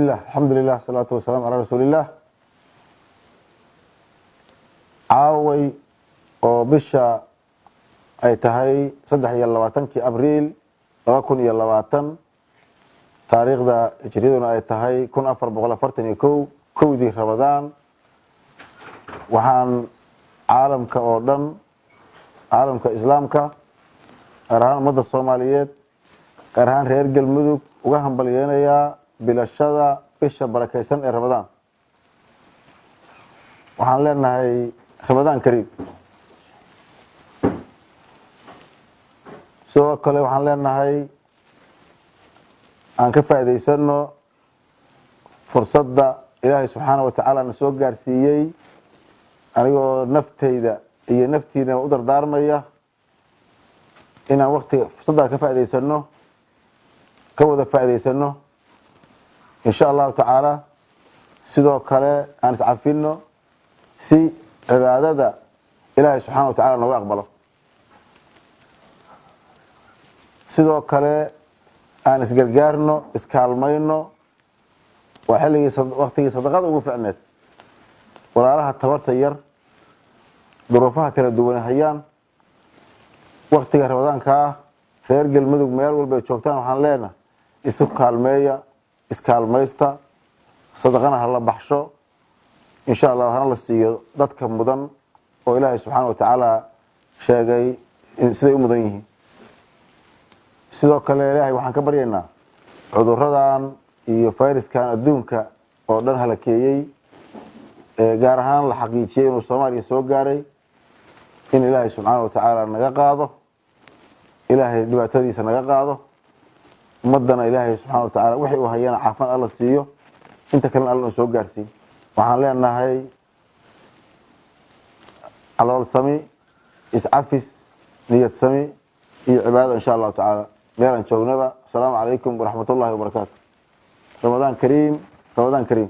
الحمد لله والصلاة والسلام على رسول الله. caaway oo bisha ay tahay 23 Abriil 2020 taariikhda hijriyaduna ay tahay 1441 kowdii Ramadaan waxaan caalamka oo dhan caalamka islaamka gaar ahaan ummadda Soomaaliyeed gaar ahaan reer Galmudug uga hambalyeynaya bilashada bisha barakeysan ee Ramadaan. waxaan leenahay Ramadaan Kariim. sidoo kale waxaan leenahay aan ka faa'iideysano fursadda Ilaahay subxaanahu wa ta'ala na soo gaarsiiyay anigoo naftayda iyo naftiina u dardaarmaya inaan waqtiga fursadda ka faa'iideysano ka wada faa'iideysano insha Allah ta'ala sidoo kale aan iscafino si cibaadada Ilaahay subxaanahu wa ta'ala nooga aqbalo. sidoo kale aan isgargaarno iskaalmayno waa waqtigii sadaqada ugu fiicneed walaalaha tabarta yar duruufaha kala duwan hayaan waqtiga Ramadaanka ah reer Galmudug meel walba ay joogtaan waxaan leenahay isu kaalmeeya iskaalmaysta sadaqana hala baxsho insha Allah hana la siiyo dadka mudan oo Ilaahay subxaanahu wa ta'ala sheegay siday u mudan yihiin. sidoo kale Ilaahay waxaan ka baryaynaa cudurradan iyo fayraskan adduunka oo dhan halakeeyay gaar ahaan la xaqiijiyay inuu Soomaaliya soo gaaray in Ilaahay subxaanahu wa ta'ala naga qaado Ilaahay dhibaatadiisa naga qaado ummadana Ilaahay subxaanahu wa ta'ala wixii uu hayana caafimaad alla siiyo inta kalena alla soo gaarsiin. waxaan leenahay calool sami iscafis niyad sami iyo cibaado insha Allah ta'ala meelan joognaba. Assalaamu calaykum wa rahmatullahi wa barakaatuh. Ramadaan Kariim.